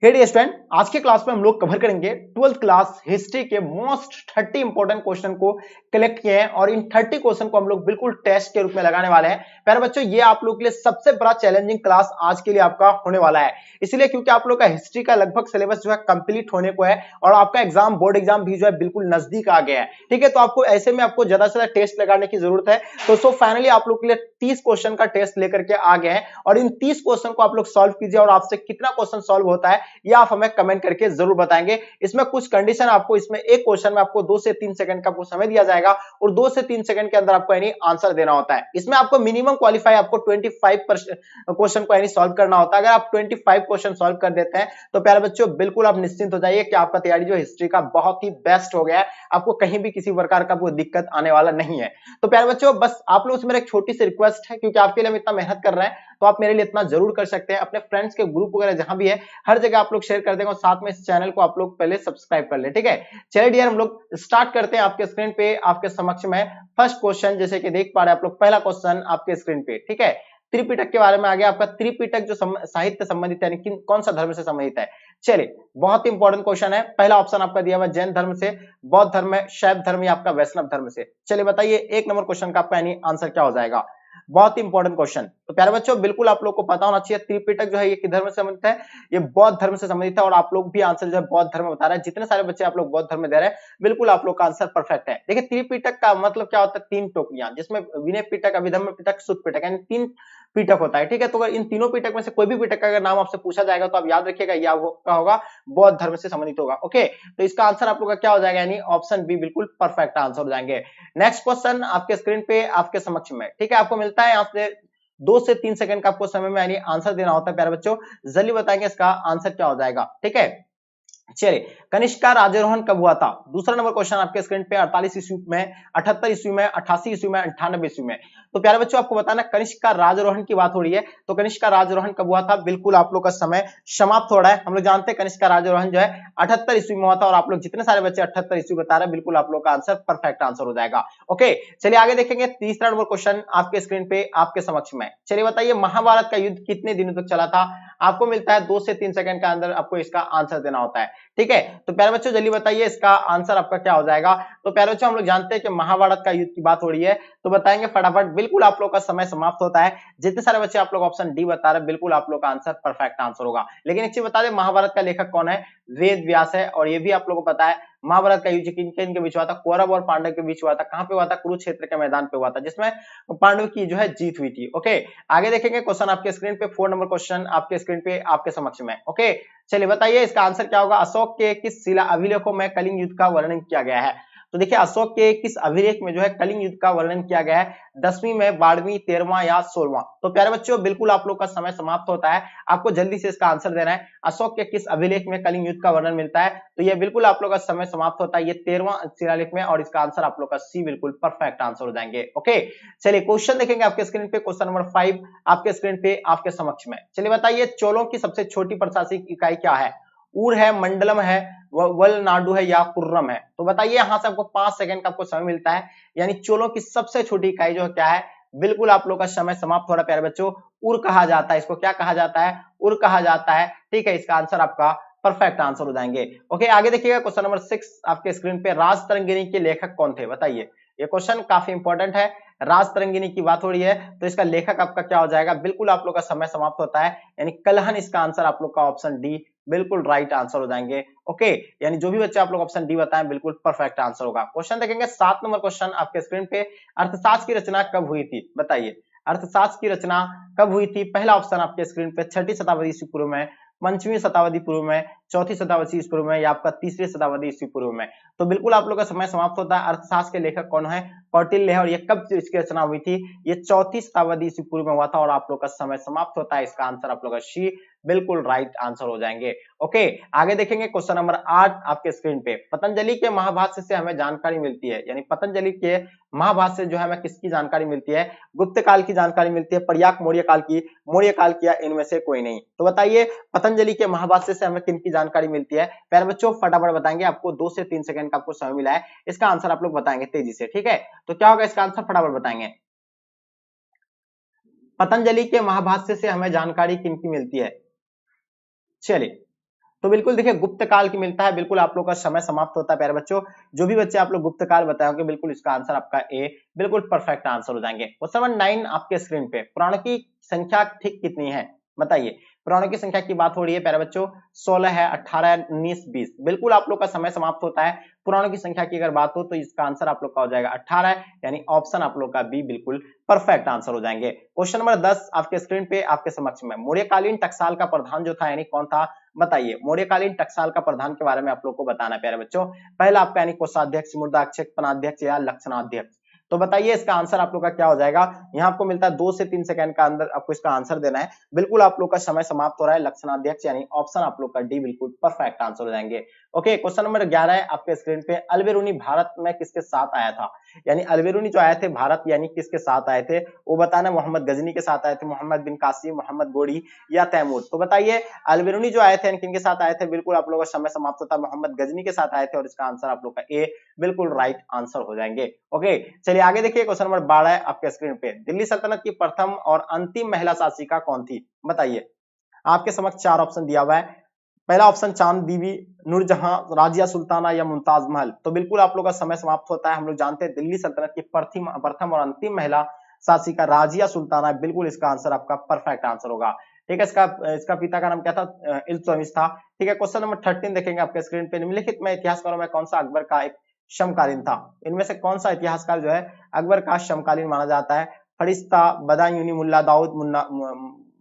Dear student, आज के class में हम लोग कवर करेंगे 12th क्लास हिस्ट्री के मोस्ट 30 इंपॉर्टेंट क्वेश्चन को कलेक्ट किए हैं और इन 30 क्वेश्चन को हम लोग बिल्कुल टेस्ट के रूप में लगाने वाले हैं। प्यारे बच्चों, ये आप लोग के लिए सबसे बड़ा चैलेंजिंग क्लास आज के लिए आपका होने वाला है, इसलिए क्योंकि आप लोग का हिस्ट्री का लगभग सिलेबस जो है कंप्लीट होने को है और आपका एग्जाम बोर्ड एग्जाम भी जो है बिल्कुल नजदीक आ गया है। ठीक है, तो आपको ऐसे में आपको ज्यादा से ज्यादा टेस्ट लगाने की जरूरत है। तो फाइनली आप लोग के लिए 30 क्वेश्चन का टेस्ट लेकर के आ गए हैं और इन 30 क्वेश्चन को आप लोग सॉल्व कीजिए और आपसे कितना क्वेश्चन सॉल्व होता है ये आप हमें कमेंट करके जरूर बताएंगे। इसमें कुछ कंडीशन आपको, इसमें एक क्वेश्चन में आपको 2 से 3 सेकंड का आपको समय दिया जाएगा और 2 से 3 सेकंड के अंदर आपको यानी आंसर देना होता है। इसमें आपको मिनिमम क्वालिफाई आपको 25% क्वेश्चन को यानी सॉल्व करना होता है। अगर आप 25 क्वेश्चन सॉल्व कर देते हैं तो प्यारे बच्चों बिल्कुल आप निश्चिंत हो जाइए कि आपका तैयारी जो हिस्ट्री का बहुत ही बेस्ट हो गया है, आपको कहीं भी किसी प्रकार का कोई दिक्कत आने वाला नहीं है। तो प्यारे बच्चों बस आप लोगों से मेरा एक छोटी सी रिक्वेस्ट है, क्योंकि आपके लिए हम इतना मेहनत कर रहे हैं तो आप मेरे लिए इतना जरूर कर सकते हैं, अपने फ्रेंड्स के ग्रुप वगैरह जहां भी है हर जगह आप लोग शेयर कर देंगे और साथ में इस चैनल को आप लोग पहले सब्सक्राइब कर ले। ठीक है, चलिए डियर हम लोग स्टार्ट करते हैं। आपके स्क्रीन पे आपके समक्ष में फर्स्ट क्वेश्चन जैसे कि देख पा रहे हैं आप लोग, पहला क्वेश्चन आपके स्क्रीन पे। ठीक है, त्रिपिटक के बारे में आ गया। आपका त्रिपिटक जो साहित्य संबंधित है, यानी कौन सा धर्म से संबंधित है। चलिए, बहुत ही इंपॉर्टेंट क्वेश्चन है। पहला ऑप्शन आपका दिया हुआ जैन धर्म से, बौद्ध धर्म में, शैव धर्म या आपका वैष्णव धर्म से। चलिए बताइए एक नंबर क्वेश्चन का आपका यानी आंसर क्या हो जाएगा। बहुत ही इंपॉर्टेंट क्वेश्चन। तो प्यारे बच्चों बिल्कुल आप लोग को पता होना चाहिए त्रिपिटक जो है ये किस धर्म से संबंधित है, ये बौद्ध धर्म से संबंधित है और आप लोग भी आंसर जो है बौद्ध धर्म में बता रहे हैं। जितने सारे बच्चे आप लोग बौद्ध धर्म में दे रहे हैं बिल्कुल आप लोग का आंसर परफेक्ट है। देखिए त्रिपिटक का मतलब क्या होता है, 3 टोकरियां, जिसमें विनय पिटक, अभिधम्म पिटक, सुत्त पिटक, यानी 3 पिटक होता है। ठीक है, तो अगर इन तीनों पिटक में से कोई भी पिटक का अगर नाम आपसे पूछा जाएगा तो आप याद रखिएगा यह क्या होगा, बौद्ध धर्म से संबंधित होगा। ओके, तो इसका आंसर आप लोग का क्या हो जाएगा, यानी ऑप्शन बी बिल्कुल परफेक्ट आंसर हो जाएंगे। नेक्स्ट क्वेश्चन आपके स्क्रीन पे आपके समक्ष में। ठीक है, आपको मिलता है यहाँ से 2 से 3 सेकंड का आपको समय में यानी आंसर देना होता है। प्यारे बच्चों जल्दी बताएंगे इसका आंसर क्या हो जाएगा। ठीक है, चलिए, कनिष्क का राज्यारोहण कब हुआ था। दूसरा नंबर क्वेश्चन आपके स्क्रीन पे 48 ईस्वी में, 78 ईस्वी में, 88 ईस्वी में, 98 ईस्वी में। तो प्यारे बच्चों आपको बताना कनिष्क का राज्यारोहण की बात हो रही है, तो कनिष्क का राज्यारोहण कब हुआ था, बिल्कुल आप लोग का समय समाप्त हो रहा है। हम लोग जानते हैं कनिष्क का राज्यारोहण जो है 78 ईस्वी में हुआ था और आप लोग जितने सारे बच्चे 78 ईस्वी बता रहे हैं बिल्कुल आप लोग का आंसर परफेक्ट आंसर हो जाएगा। ओके, चलिए आगे देखेंगे। तीसरा नंबर क्वेश्चन आपके स्क्रीन पे आपके समक्ष में। चलिए बताइए महाभारत का युद्ध कितने दिनों तक चला था। आपको मिलता है 2 से 3 सेकंड के अंदर आपको इसका आंसर देना होता है। ठीक है, तो प्यारे बच्चों जल्दी बताइए इसका आंसर आपका क्या हो जाएगा। तो प्यारे बच्चों हम लोग जानते हैं कि महाभारत का युद्ध की बात हो रही है, तो बताएंगे फटाफट, बिल्कुल आप लोग का समय समाप्त होता है। जितने सारे बच्चे आप लोग ऑप्शन डी बता रहे हैं बिल्कुल आप लोग का आंसर परफेक्ट आंसर होगा। लेकिन एक चीज बता दें, महाभारत का लेखक कौन है, वेद व्यास है। और ये भी आप लोगों को पता है महाभारत का युद्ध किन के बीच हुआ था, कौरव और पांडव के बीच हुआ था। कहां पे हुआ था, कुरुक्षेत्र के मैदान पे हुआ था, जिसमें पांडव की जो है जीत हुई थी। ओके, आगे देखेंगे क्वेश्चन आपके स्क्रीन पे, 4 नंबर क्वेश्चन आपके स्क्रीन पे आपके समक्ष में। ओके, चलिए बताइए इसका आंसर क्या होगा। अशोक के किस शिला अभिलेखों में कलिंग युद्ध का वर्णन किया गया है। तो देखिए अशोक के किस अभिलेख में जो है कलिंग युद्ध का वर्णन किया गया है, 10वीं में, 12वीं, 13वां या 16वां। तो प्यारे बच्चों बिल्कुल आप लोग का समय समाप्त होता है, आपको जल्दी से इसका आंसर देना है। अशोक के किस अभिलेख में कलिंग युद्ध का वर्णन मिलता है, तो ये बिल्कुल आप लोग का समय समाप्त होता है, ये 13वां शिलालेख में, और इसका आंसर आप लोग का सी बिल्कुल परफेक्ट आंसर हो जाएंगे। ओके, चलिए क्वेश्चन देखेंगे आपके स्क्रीन पे, क्वेश्चन नंबर 5 आपके स्क्रीन पे आपके समक्ष में। चलिए बताइए चोलों की सबसे छोटी प्रशासनिक इकाई क्या है। ऊर है, मंडलम है, वलनाडु है या कुर्रम है। तो बताइए यहां से आपको 5 सेकंड का आपको समय मिलता है, यानी चोलों की सबसे छोटी इकाई जो है क्या है, बिल्कुल आप लोग का समय समाप्त हो रहा है। प्यारे बच्चों उर कहा जाता है, इसको क्या कहा जाता है, उर कहा जाता है। ठीक है, इसका आंसर आपका परफेक्ट आंसर हो जाएंगे। ओके, आगे देखिएगा क्वेश्चन नंबर 6 आपके स्क्रीन पे, राज तरंगिणी के लेखक कौन थे। बताइए, ये क्वेश्चन काफी इंपॉर्टेंट है। राज तरंगिणी की बात हो रही है तो इसका लेखक आपका क्या हो जाएगा, बिल्कुल आप लोग का समय समाप्त होता है, यानी कलहन इसका आंसर आप लोग का ऑप्शन डी बिल्कुल राइट आंसर हो जाएंगे। ओके, यानी जो भी बच्चे आप लोग ऑप्शन डी बताएं बिल्कुल परफेक्ट आंसर होगा। क्वेश्चन देखेंगे 7 नंबर क्वेश्चन आपके स्क्रीन पे, अर्थशास्त्र की रचना कब हुई थी। बताइए अर्थशास्त्र की रचना कब हुई थी। पहला ऑप्शन आपके स्क्रीन पे 6ठी शताब्दी ईस्वी पूर्व में, 5वीं शताब्दी पूर्व में, 4थी शताब्दी ईस्वी पूर्व में या आपका 3री शताब्दी ईस्वी पूर्व में। तो बिल्कुल आप लोग का समय समाप्त होता है। अर्थशास्त्र के लेखक कौन है, कौटिल्य है, और ये कब इसकी रचना हुई थी, ये 4थी शताब्दी ईस्वी पूर्व में हुआ था, और आप लोग का समय समाप्त होता है। इसका आंसर आप लोग का सी बिल्कुल राइट आंसर हो जाएंगे। ओके, आगे देखेंगे क्वेश्चन नंबर 8 आपके स्क्रीन पे, पतंजलि के महाभाष्य से हमें जानकारी मिलती है, यानी पतंजलि के महाभाष्य जो है हमें किसकी जानकारी मिलती है, गुप्त काल की जानकारी मिलती है, प्रयाग मौर्य काल की, मौर्य काल की, या इनमें से कोई नहीं। तो बताइए पतंजलि के महाभाष्य से हमें किन की जानकारी मिलती है। प्यारे बच्चों फटाफट बताएंगे, आपको 2 से 3 सेकंड का आपको समय मिला है, इसका आंसर आप लोग बताएंगे तेजी से। ठीक है, तो क्या होगा इसका आंसर, फटाफट बताएंगे। पतंजलि के महाभाष्य से हमें जानकारी किन की मिलती है। चलिए तो बिल्कुल देखिए गुप्त काल की मिलता है, बिल्कुल आप लोग का समय समाप्त होता है प्यारे बच्चों। जो भी बच्चे आप लोग गुप्त काल बताओगे बिल्कुल इसका आंसर आपका ए बिल्कुल परफेक्ट आंसर हो जाएंगे। क्वेश्चन नंबर 9 आपके स्क्रीन पे, पुराणों की संख्या ठीक कितनी है बताइए। पुराणों की संख्या की बात हो रही है प्यारे बच्चों, 16 है, 18 है, 19, 20। बिल्कुल आप लोग का समय समाप्त होता है। पुराणों की संख्या की अगर बात हो तो इसका आंसर आप लोग का हो जाएगा 18 है, यानी ऑप्शन आप लोग का बी बिल्कुल परफेक्ट आंसर हो जाएंगे। क्वेश्चन नंबर 10 आपके स्क्रीन पे आपके समक्ष में, मौर्यकालीन टकसाल का प्रधान जो था यानी कौन था बताइए। मौर्यकालीन टकसाल का प्रधान के बारे में आप लोग को बताना है प्यारे बच्चों। पहला आपका यानी कोषाध्यक्ष, मुद्राध्यक्ष, पनाध्यक्ष या लक्षणाध्यक्ष। तो बताइए इसका आंसर आप लोग का क्या हो जाएगा। यहाँ आपको मिलता है 2 से 3 सेकंड का अंदर आपको इसका आंसर देना है। बिल्कुल आप लोग का समय समाप्त हो रहा है। लक्षणाध्यक्ष यानी ऑप्शन आप लोग का डी बिल्कुल परफेक्ट आंसर हो जाएंगे। ओके, क्वेश्चन नंबर 11 है आपके स्क्रीन पे, अल्बेरुनी भारत में किसके साथ आया था, यानी अल्बेरुनी जो आए थे भारत यानी किसके साथ आए थे वो बताना। मोहम्मद गजनी के साथ आए थे, मोहम्मद बिन कासिम, मोहम्मद गोरी या तैमूर। तो बताइए अल्बेरुनी जो आए थे किनके साथ आए थे, बिल्कुल आप लोगों का समय समाप्त होता है, मोहम्मद गजनी के साथ आए थे और इसका आंसर आप लोग का ए बिल्कुल राइट आंसर हो जाएंगे। ओके चलिए आगे देखिए, क्वेश्चन नंबर 12 है आपके स्क्रीन पे, दिल्ली सल्तनत की प्रथम और अंतिम महिला शासिका कौन थी बताइए। आपके समक्ष 4 ऑप्शन दिया हुआ है। पहला ऑप्शन चांद बीबी, नूरजहां, राजिया सुल्ताना या मुमताज महल। तो बिल्कुल आप लोग का समय समाप्त होता है। हम लोग जानते हैं दिल्ली सल्तनत की प्रथम और अंतिम महिला शासिका राजिया सुल्ताना, बिल्कुल इसका आंसर आपका परफेक्ट आंसर होगा। ठीक है, इसका पिता का नाम क्या था, इल्तुतमिश था। ठीक है, क्वेश्चन नंबर 13 देखेंगे आपके स्क्रीन पे, निम्नलिखित में इतिहासकारों में कौन सा अकबर का एक समकालीन था। इनमें से कौन सा इतिहासकार जो है अकबर का समकालीन माना जाता है, फरिश्ता, बदायूनी, मुल्ला दाऊद, मुन्ना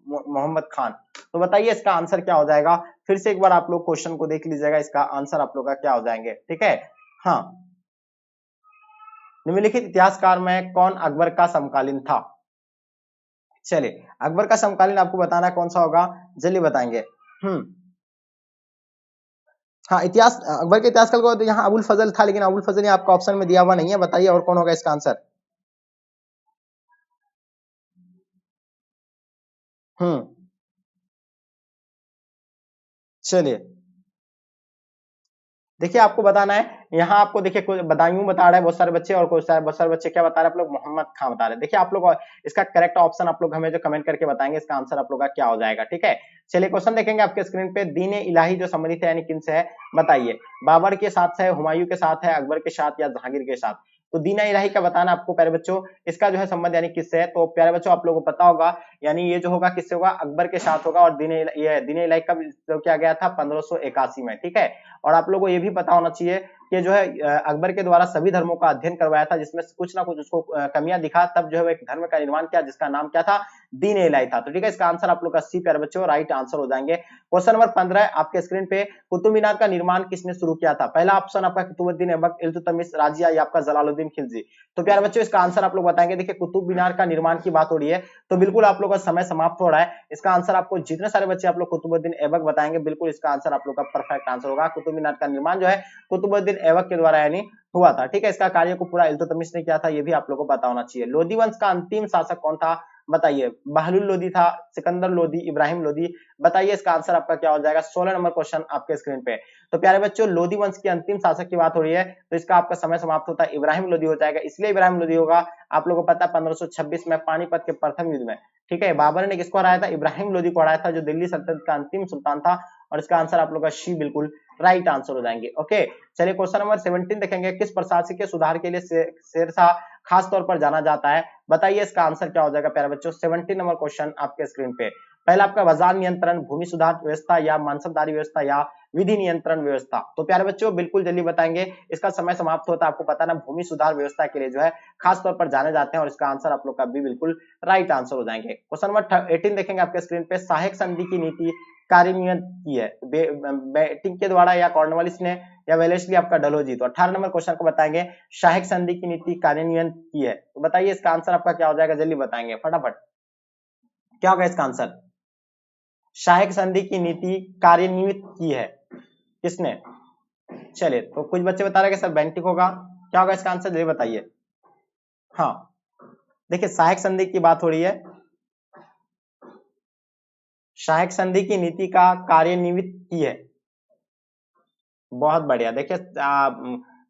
मोहम्मद खान। तो बताइए इसका आंसर क्या हो जाएगा। फिर से एक बार आप लोग क्वेश्चन को देख लीजिएगा, इसका आंसर आप लोग का क्या हो जाएंगे। ठीक है, हाँ, निम्नलिखित इतिहासकार में कौन अकबर का समकालीन था। चलिए अकबर का समकालीन आपको बताना कौन सा होगा, जल्दी बताएंगे। हाँ, इतिहास अकबर के इतिहासकार को यहाँ अबुल फजल था, लेकिन अबुल फजल आपका ऑप्शन में दिया हुआ नहीं है। बताइए और कौन होगा इसका आंसर। चलिए देखिए आपको बताना है, यहाँ आपको देखिए कुछ बदायूं बता रहे हैं बहुत सारे बच्चे, और बहुत सारे बच्चे क्या बता रहे हैं आप लोग, मोहम्मद खान बता रहे हैं। देखिए आप लोग इसका करेक्ट ऑप्शन आप लोग हमें जो कमेंट करके बताएंगे इसका आंसर आप लोग का क्या हो जाएगा। ठीक है, चलिए क्वेश्चन देखेंगे आपके स्क्रीन पे, दीन ए इलाही जो संबंधित है यानी किन से है बताइए। बाबर के साथ है, हुमायूं के साथ है, अकबर के साथ या जहांगीर के साथ। तो दीन ए इलाही का बताना आपको प्यारे बच्चों, इसका जो है संबंध यानी किससे है। तो प्यारे बच्चों आप लोगों को पता होगा, यानी ये जो होगा किससे होगा, अकबर के साथ होगा। और दीन ए इलाही का जो किया गया था 1581 में। ठीक है, और आप लोगों को ये भी पता होना चाहिए कि जो है अकबर के द्वारा सभी धर्मों का अध्ययन करवाया था, जिसमें कुछ ना कुछ उसको कमियां दिखा, तब जो है एक धर्म का निर्माण किया जिसका नाम क्या था, दीन ए इलाही था। तो ठीक है, इसका आंसर आप लोग का सी प्यारे बच्चों राइट आंसर हो जाएंगे। क्वेश्चन नंबर 15 आपके स्क्रीन पे, कुतुब मीनार का निर्माण किसने शुरू किया था। पहला ऑप्शन आपका कुतुबुद्दीन ऐबक, इल्तुतमिश, राजिया या आपका जलालुद्दीन खिलजी। तो प्यारे बच्चों इसका आंसर आप लोग बताएंगे। देखिए कुतुब मीनार का निर्माण की बात हो रही है, तो बिल्कुल आप लोग का समय समाप्त हो रहा है। इसका आंसर आपको जितने सारे बच्चे आप लोग कुतुबुद्दीन ऐबक बताएंगे, बिल्कुल इसका आंसर आप लोग का परफेक्ट आंसर होगा। कुतुब मीनार का निर्माण जो है कुतुबुद्दीन ऐबक के द्वारा यानी हुआ था। ठीक है, इसका कार्य को पूरा इल्तुतमिश ने किया था, ये भी आप लोगों को पता होना चाहिए। लोधी वंश का अंतिम शासक कौन था बताइए। बहलुल लोधी था, सिकंदर लोधी, इब्राहिम लोधी। बताइए इसका आंसर आपका क्या हो जाएगा। 16 नंबर क्वेश्चन आपके स्क्रीन पे। तो प्यारे बच्चों लोधी वंश के अंतिम शासक की बात हो रही है, तो इसका आपका समय समाप्त होता है, इब्राहिम लोधी हो जाएगा। इसलिए इब्राहिम लोधी होगा, आप लोगों को पता है 1526 में पानीपत के प्रथम युद्ध में। ठीक है, बाबर ने किसको हराया था, इब्राहिम लोधी को हराया था, जो दिल्ली सल्तनत का अंतिम सुल्तान था। और इसका आंसर आप लोग का सी बिल्कुल राइट आंसर हो जाएंगे। ओके चलिए क्वेश्चन नंबर 17 देखेंगे, किस प्रशासकीय सुधार के लिए शेरशाह खास तौर पर जाना जाता है। बताइए इसका आंसर क्या हो जाएगा प्यारे बच्चों। 17 नंबर क्वेश्चन आपके स्क्रीन पे, पहला आपका बाजार नियंत्रण, भूमि सुधार व्यवस्था या मानसबदारी व्यवस्था या विधि नियंत्रण व्यवस्था। तो प्यारे बच्चों बिल्कुल जल्दी बताएंगे, इसका समय समाप्त होता है। आपको पता ना भूमि सुधार व्यवस्था के लिए जो है खास तौर पर जाने जाते हैं, और इसका आंसर आप लोग का भी बिल्कुल राइट आंसर हो जाएंगे। क्वेश्चन नंबर 18 देखेंगे आपके स्क्रीन पे, सहायक संधि की नीति कार्यान्वित की है बेटिंग के द्वारा या कॉर्नवालिस ने या वेलेस्ली आपका डलहौजी। तो 18 नंबर क्वेश्चन को बताएंगे, सहायक संधि की नीति कार्यान्वित की है। तो बताइए इसका आंसर आपका क्या हो जाएगा, जल्दी बताएंगे फटाफट, क्या होगा इसका आंसर। सहायक संधि की नीति कार्यान्वित की है किसने। चलिए तो कुछ बच्चे बता रहे हैं कि सर बेंटिक होगा, क्या होगा इसका आंसर, जल्दी बताइए। हाँ देखिए सहायक संधि की बात हो रही है, सहायक संधि की नीति का कार्यान्वित की है। बहुत बढ़िया, देखिए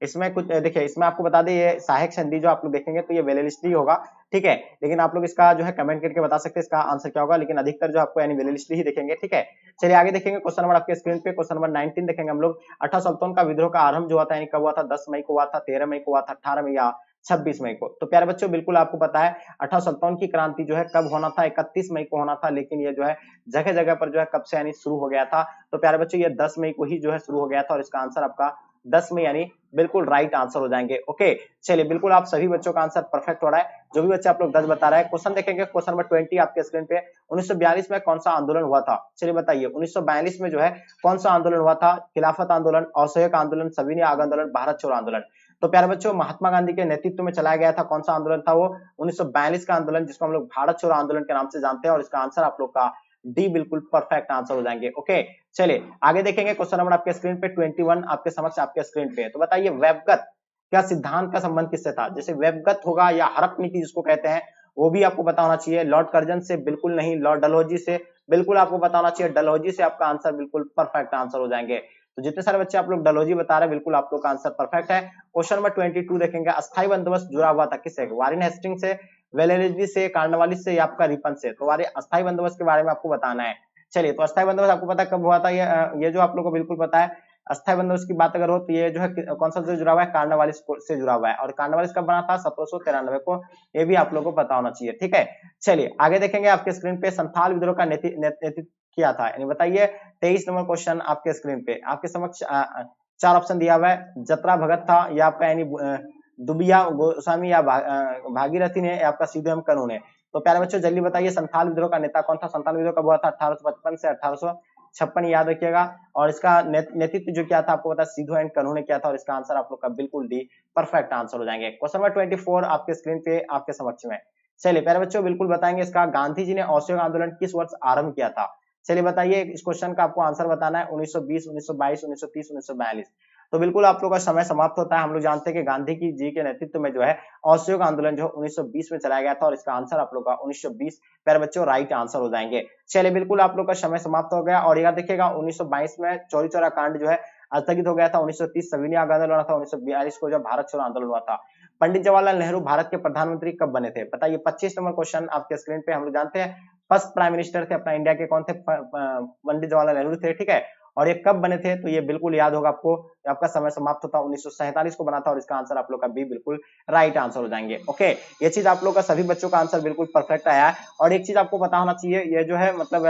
इसमें कुछ देखिए, इसमें आपको बता दें ये सहायक संधि जो आप लोग देखेंगे तो ये वेलेलिस्ट ही होगा, ठीक है। लेकिन आप लोग इसका जो है कमेंट करके बता सकते हैं इसका आंसर क्या होगा, लेकिन अधिकतर जो आपको यानी वेलेलिस्ट ही देखेंगे, ठीक है। चलिए आगे देखेंगे क्वेश्चन नंबर आपके स्क्रीन पे, क्वेश्चन नंबर 19 देखेंगे हम लोग। अठासल्तोन का विद्रोह का आरंभ जो हुआ था यानी कब हुआ था, 10 मई को हुआ था, 13 मई को हुआ था, 18 मई या 26 मई को। तो प्यारे बच्चों बिल्कुल आपको पता है अठासल्तोन की क्रांति जो है कब होना था, 31 मई को होना था, लेकिन ये जो है जगह जगह पर जो है कब से यानी शुरू हो गया था। तो प्यारे बच्चों ये 10 मई को ही जो है शुरू हो गया था और इसका आंसर आपका 10 में यानी बिल्कुल राइट आंसर हो जाएंगे। ओके चलिए बिल्कुल आप सभी बच्चों का आंसर परफेक्ट हो रहा है, जो भी बच्चे आप लोग 10 बता रहे हैं। क्वेश्चन देखेंगे क्वेश्चन नंबर 20 आपके स्क्रीन पे। 1942 में कौन सा आंदोलन हुआ था, चलिए बताइए 1942 में जो है कौन सा आंदोलन हुआ था। खिलाफत आंदोलन, असहयोग आंदोलन, सविनय आंदोलन, भारत छोड़ो आंदोलन। तो प्यारे बच्चों महात्मा गांधी के नेतृत्व में चलाया गया था कौन सा आंदोलन था, वो 1942 का आंदोलन जिसको हम लोग भारत छोड़ो आंदोलन के नाम से जानते हैं और इसका आंसर आप लोग का डी बिल्कुल परफेक्ट आंसर हो जाएंगे। ओके चलिए आगे देखेंगे क्वेश्चन नंबर आपके स्क्रीन पे 21 आपके समक्ष आपके स्क्रीन पे। तो बताइए वेबगत क्या सिद्धांत का संबंध किससे था, जैसे वेबगत होगा या हड़प नीति जिसको कहते हैं वो भी आपको पता होना चाहिए। लॉर्ड कर्जन से बिल्कुल नहीं, लॉर्ड डलहौजी से बिल्कुल आपको पता होना चाहिए, डलहौजी से आपका आंसर बिल्कुल परफेक्ट आंसर हो जाएंगे। तो जितने सारे बच्चे आप लोग डलहौजी बता रहे हैं बिल्कुल आप लोग का आंसर परफेक्ट है। क्वेश्चन नंबर 22 देखेंगे, अस्थायी बंदोबस्त जुड़ा हुआ था किससे, वारेन हेस्टिंग से, वेलेस्ली से, कार्नवालिस से या आपका रिपन से। तो अस्थायी बंदोबस्त के बारे में आपको बताना है। चलिए तो अस्थायी बंदोबस्त आपको पता कब हुआ था, ये जो आप लोगों को बिल्कुल पता है। अस्थायी बंदोबस्त की बात अगर हो तो ये जो है कौन सा से जुड़ा हुआ है, कार्नवालिस से जुड़ा हुआ है और कार्नवालिस कब बना था, 1793 को। ये भी आप लोगों को पता होना चाहिए, ठीक है। चलिए आगे देखेंगे आपके स्क्रीन पे, संथाल विद्रोह का नेतृत्व किया था, यानी बताइए 23 नंबर क्वेश्चन आपके स्क्रीन पे। आपके समक्ष 4 ऑप्शन दिया हुआ है, जतरा भगत था या आपका यानी दुबिया गोस्वामी या भागीरथी ने या आपका सीधे कनू ने। तो प्यारे बच्चों जल्दी बताइए संथाल विद्रोह का नेता कौन था। संथाल विद्रोह कब हुआ था, 1855 से 1856 याद रखिएगा। और इसका नेतृत्व जो किया था आपको पता है सिद्धू एंड कन्हू ने किया था और इसका आंसर आप लोग का बिल्कुल डी परफेक्ट आंसर हो जाएंगे। क्वेश्चन नंबर 24 आपके स्क्रीन पे आपके समक्ष में। चलिए प्यारे बच्चों बिल्कुल बताएंगे इसका, गांधी जी ने असहयोग आंदोलन किस वर्ष आरंभ किया था। चलिए बताइए इस क्वेश्चन का आपको आंसर बताना है, 1920, 1922, 1930, 1942। तो बिल्कुल आप लोग का समय समाप्त होता है। हम लोग जानते हैं कि गांधी जी के नेतृत्व में जो है असहयोग आंदोलन जो 1920 में चलाया गया था और इसका आंसर आप लोग का 1920 प्यारे बच्चों राइट आंसर हो जाएंगे। चलिए बिल्कुल आप लोग का समय समाप्त हो गया और याद देखिएगा 1922 में चौरी चौरा कांड जो है स्थगित हो गया था। 1930 सविनय आंदोलन हुआ था, 1942 को जो भारत छोड़ो आंदोलन हुआ था। पंडित जवाहरलाल नेहरू भारत के प्रधानमंत्री कब बने थे, बताइए 25 नंबर क्वेश्चन आपके स्क्रीन पे। हम लोग जानते हैं फर्स्ट प्राइम मिनिस्टर थे अपना इंडिया के कौन थे, पंडित जवाहरलाल नेहरू थे, ठीक है। और ये कब बने थे, तो ये बिल्कुल याद होगा आपको, आपका समय समाप्त होता 1947 को बना था और इसका आंसर आप लोग का बी बिल्कुल राइट आंसर हो जाएंगे। ओके ये चीज आप लोग का सभी बच्चों का आंसर बिल्कुल परफेक्ट आया है। और एक चीज आपको पता होना चाहिए, ये जो है मतलब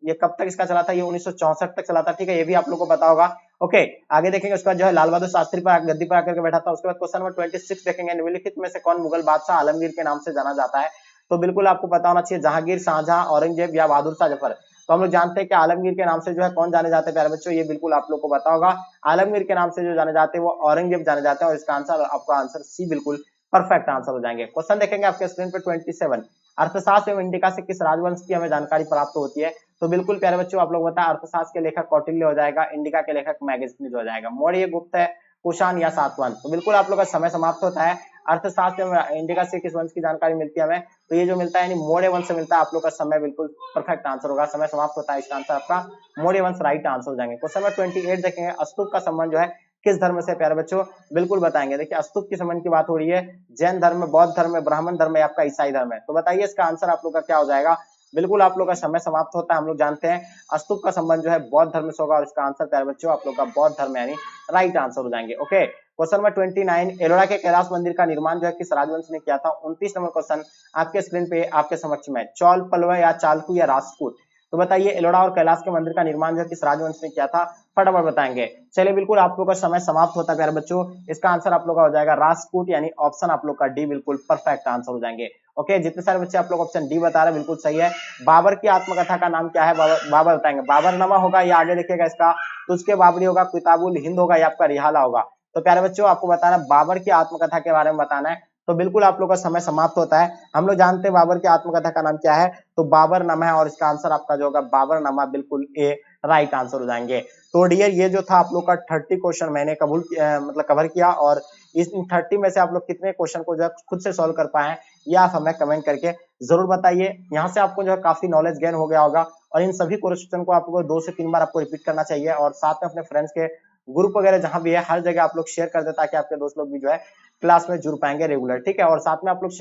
ये कब तक इसका चला था, ये 1964 तक चला था, ठीक है, ये भी आप लोग को पता होगा। ओके आगे देखेंगे उसके बाद जो है लाल बहादुर शास्त्री पर गद्दी पर आकर के बैठा था। उसके बाद क्वेश्चन नंबर 26 देखेंगे, निम्नलिखित में से कौन मुगल बादशाह आलमगीर के नाम से जाना जाता है। तो बिल्कुल आपको पता होना चाहिए जहांगीर, शाहजहां, औरंगजेब या बहादुर शाह जफर। तो हम लोग जानते हैं कि आलमगीर के नाम से जो है कौन जाने जाते हैं प्यारे बच्चों, ये बिल्कुल आप लोग को पता होगा। आलमगीर के नाम से जो जाने जाते हैं वो औरंगजेब जाने जाते हैं और इसका आंसर आपका आंसर सी बिल्कुल परफेक्ट आंसर हो जाएंगे। क्वेश्चन देखेंगे आपके स्क्रीन पे 27, अर्थशास्त्र एवं इंडिका से किस राजवंश की हमें जानकारी प्राप्त होती है। तो बिल्कुल प्यारे बच्चों आप लोग बताएं, अर्थशास्त्र के लेखक कौटिल्य हो जाएगा, इंडिका के लेखक मैगनीज हो जाएगा, मौर्य, गुप्त, कुषाण या सातवाहन। तो बिल्कुल आप लोग का समय समाप्त होता है। अर्थशास्त्र में इंडिका से किस वंश की जानकारी मिलती है हमें, तो ये जो मिलता है यानी मौर्य वंश से मिलता है। आप लोग का समय बिल्कुल परफेक्ट आंसर होगा, समय समाप्त होता है, इसका आंसर आपका मौर्य वंश राइट आंसर हो जाएंगे। क्वेश्चन नंबर 28 देखेंगे, स्तूप का संबंध जो है किस धर्म से प्यारे बच्चों, बिल्कुल बताएंगे। देखिए स्तूप के संबंध की बात हो रही है, जैन धर्म में, बौद्ध धर्म में, ब्राह्मण धर्म में, आपका ईसाई धर्म है। तो बताइए इसका आंसर आप लोग का क्या हो जाएगा। बिल्कुल आप लोग का समय समाप्त होता है। हम लोग जानते हैं स्तूप का संबंध जो है बौद्ध धर्म से होगा और इसका आंसर प्यारे बच्चों आप लोग का बौद्ध धर्म यानी राइट आंसर हो जाएंगे। ओके क्वेश्चन नंबर 29, एलोरा के कैलाश मंदिर का निर्माण जो है किस राजवंश ने किया था। 29 नंबर क्वेश्चन आपके स्क्रीन पे आपके समक्ष में, चौल, पल्लव या चालुक्य या राष्ट्रकूट। तो बताइए एलोरा और कैलाश के मंदिर का निर्माण जो है किस राजवंश ने किया था, फटाफट बताएंगे। चलिए बिल्कुल आप लोग का समय समाप्त होता है प्यारे बच्चों, इसका आंसर आप लोग का हो जाएगा राष्ट्रकूट यानी ऑप्शन आप लोग का डी बिल्कुल परफेक्ट आंसर हो जाएंगे। ओके जितने सारे बच्चे आप लोग ऑप्शन डी बता रहे हैं बिल्कुल सही है। बाबर की आत्मकथा का नाम क्या है, बाबर बताएंगे, बाबरनामा होगा या आगे देखिएगा इसका तुझके बाबरी होगा, किताबुल हिंद होगा या आपका रिहाला होगा। तो प्यारे बच्चों आपको बताना बाबर की आत्मकथा के बारे में बताना है। तो बिल्कुल आप लोग का समय समाप्त होता है। हम लोग जानते हैं बाबर की आत्मकथा का नाम क्या है, तो बाबरनामा है और इसका आंसर आपका जो होगा बाबरनामा बिल्कुल ए राइट आंसर हो जाएंगे। तो डियर ये जो था आप लोग का 30 क्वेश्चन मैंने मतलब कवर किया और इस 30 में से आप लोग कितने क्वेश्चन को जो है खुद से सॉल्व कर पाए हैं ये आप हमें कमेंट करके जरूर बताइए। यहाँ से आपको जो है काफी नॉलेज गेन हो गया होगा और इन सभी क्वेश्चन को आपको 2 से 3 बार आपको रिपीट करना चाहिए और साथ में अपने फ्रेंड्स के ग्रुप वगैरह जहां भी है हर जगह आप लोग शेयर कर दे ताकि आपके दोस्त लोग भी जो है क्लास में जुड़ पाएंगे रेगुलर, ठीक है। और साथ में आप लोग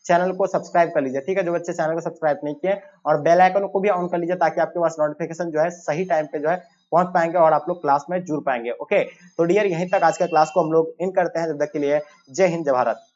चैनल को सब्सक्राइब कर लीजिए, ठीक है, जो बच्चे चैनल को सब्सक्राइब नहीं किए, और बेल आइकन को भी ऑन कर लीजिए ताकि आपके पास नोटिफिकेशन जो है सही टाइम पे जो है पहुंच पाएंगे और आप लोग क्लास में जुड़ पाएंगे। ओके, तो डियर यहीं तक आज के क्लास को हम लोग इन करते हैं। जब तक के लिए जय हिंद जय भारत।